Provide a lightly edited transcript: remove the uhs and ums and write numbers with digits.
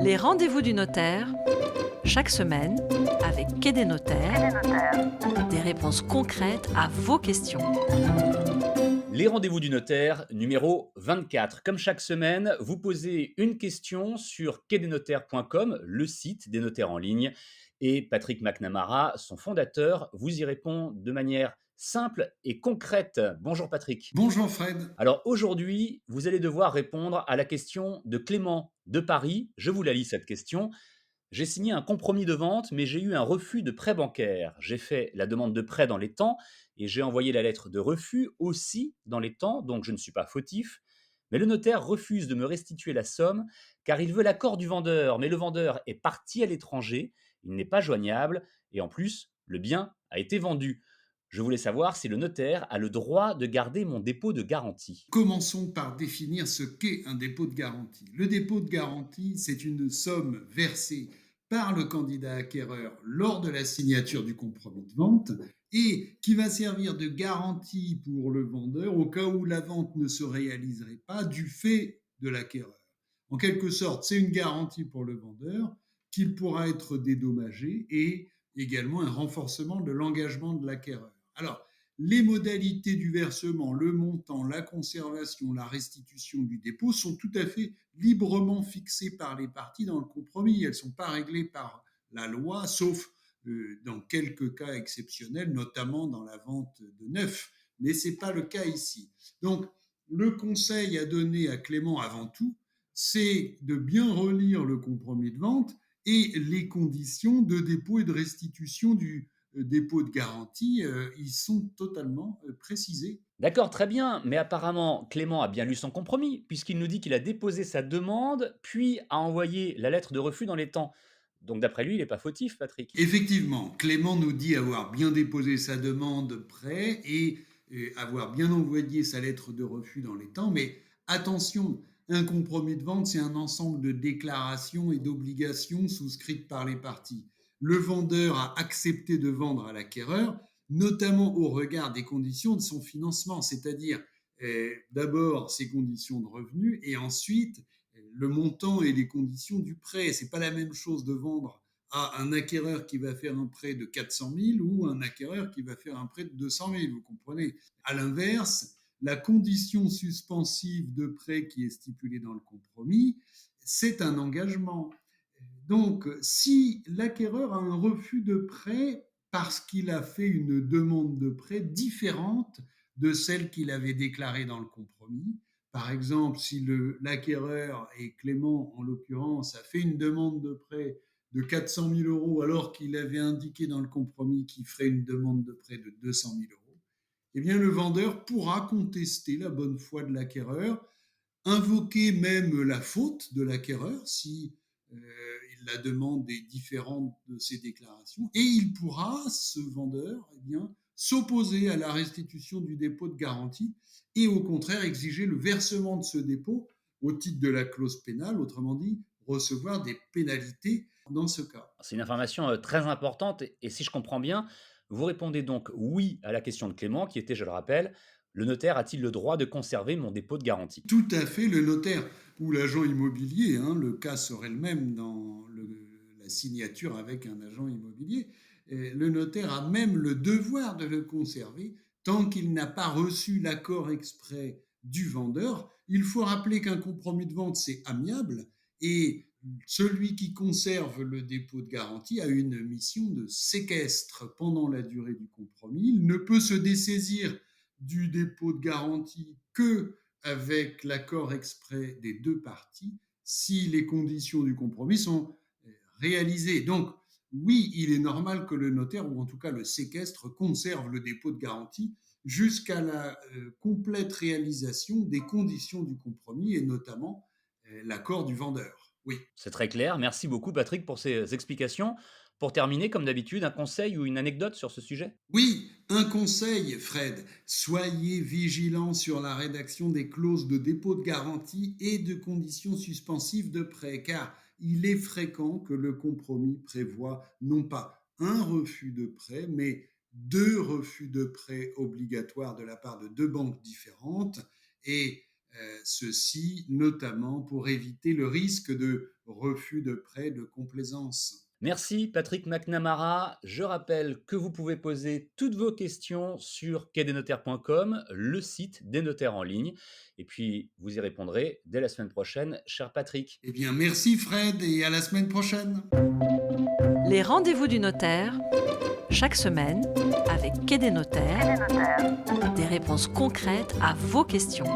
Les rendez-vous du notaire, chaque semaine, avec Quai des notaires, des réponses concrètes à vos questions. Les rendez-vous du notaire, numéro 24. Comme chaque semaine, vous posez une question sur quai-des-notaires.com, le site des notaires en ligne, et Patrick McNamara, son fondateur, vous y répond de manière simple et concrète. Bonjour Patrick. Bonjour Fred. Alors aujourd'hui, vous allez devoir répondre à la question de Clément de Paris. Je vous la lis cette question. J'ai signé un compromis de vente, mais j'ai eu un refus de prêt bancaire. J'ai fait la demande de prêt dans les temps et j'ai envoyé la lettre de refus aussi dans les temps, donc je ne suis pas fautif. Mais le notaire refuse de me restituer la somme car il veut l'accord du vendeur. Mais le vendeur est parti à l'étranger, il n'est pas joignable et en plus, le bien a été vendu. Je voulais savoir si le notaire a le droit de garder mon dépôt de garantie. Commençons par définir ce qu'est un dépôt de garantie. Le dépôt de garantie, c'est une somme versée par le candidat acquéreur lors de la signature du compromis de vente et qui va servir de garantie pour le vendeur au cas où la vente ne se réaliserait pas du fait de l'acquéreur. En quelque sorte, c'est une garantie pour le vendeur qu'il pourra être dédommagé et également un renforcement de l'engagement de l'acquéreur. Alors, les modalités du versement, le montant, la conservation, la restitution du dépôt sont tout à fait librement fixées par les parties dans le compromis. Elles ne sont pas réglées par la loi, sauf dans quelques cas exceptionnels, notamment dans la vente de neuf. Mais ce n'est pas le cas ici. Donc, le conseil à donner à Clément avant tout, c'est de bien relire le compromis de vente et les conditions de dépôt et de restitution du dépôt de garantie, ils sont totalement précisés. D'accord, très bien, mais apparemment Clément a bien lu son compromis, puisqu'il nous dit qu'il a déposé sa demande, puis a envoyé la lettre de refus dans les temps. Donc d'après lui, il n'est pas fautif, Patrick. Effectivement, Clément nous dit avoir bien déposé sa demande prêt et avoir bien envoyé sa lettre de refus dans les temps, mais attention, un compromis de vente, c'est un ensemble de déclarations et d'obligations souscrites par les parties. Le vendeur a accepté de vendre à l'acquéreur, notamment au regard des conditions de son financement, c'est-à-dire d'abord ses conditions de revenus et ensuite le montant et les conditions du prêt. C'est pas la même chose de vendre à un acquéreur qui va faire un prêt de 400 000 ou un acquéreur qui va faire un prêt de 200 000, vous comprenez. À l'inverse, la condition suspensive de prêt qui est stipulée dans le compromis, c'est un engagement. Donc, si l'acquéreur a un refus de prêt parce qu'il a fait une demande de prêt différente de celle qu'il avait déclarée dans le compromis, par exemple, si l'acquéreur, et Clément en l'occurrence, a fait une demande de prêt de 400 000 euros alors qu'il avait indiqué dans le compromis qu'il ferait une demande de prêt de 200 000 euros, eh bien le vendeur pourra contester la bonne foi de l'acquéreur, invoquer même la faute de l'acquéreur si la demande est différente de ses déclarations, et il pourra, ce vendeur, eh bien, s'opposer à la restitution du dépôt de garantie et au contraire exiger le versement de ce dépôt au titre de la clause pénale, autrement dit, recevoir des pénalités dans ce cas. C'est une information très importante et si je comprends bien, vous répondez donc oui à la question de Clément qui était, je le rappelle, le notaire a-t-il le droit de conserver mon dépôt de garantie? Tout à fait, le notaire ou l'agent immobilier, le cas serait le même dans la signature avec un agent immobilier, le notaire a même le devoir de le conserver tant qu'il n'a pas reçu l'accord exprès du vendeur. Il faut rappeler qu'un compromis de vente, c'est amiable et celui qui conserve le dépôt de garantie a une mission de séquestre pendant la durée du compromis. Il ne peut se dessaisir du dépôt de garantie que avec l'accord exprès des deux parties si les conditions du compromis sont réalisées. Donc, oui, il est normal que le notaire, ou en tout cas le séquestre, conserve le dépôt de garantie jusqu'à la complète réalisation des conditions du compromis et notamment l'accord du vendeur. Oui. C'est très clair. Merci beaucoup Patrick pour ces explications. Pour terminer, comme d'habitude, un conseil ou une anecdote sur ce sujet? Oui, un conseil, Fred. Soyez vigilant sur la rédaction des clauses de dépôt de garantie et de conditions suspensives de prêt, car il est fréquent que le compromis prévoit non pas un refus de prêt, mais deux refus de prêt obligatoires de la part de deux banques différentes. Et ceci notamment pour éviter le risque de refus de prêt de complaisance. Merci Patrick McNamara. Je rappelle que vous pouvez poser toutes vos questions sur quai-des-notaires.com, le site des notaires en ligne. Et puis, vous y répondrez dès la semaine prochaine, cher Patrick. Eh bien, merci Fred et à la semaine prochaine. Les rendez-vous du notaire, chaque semaine, avec Quai des notaires, des réponses concrètes à vos questions.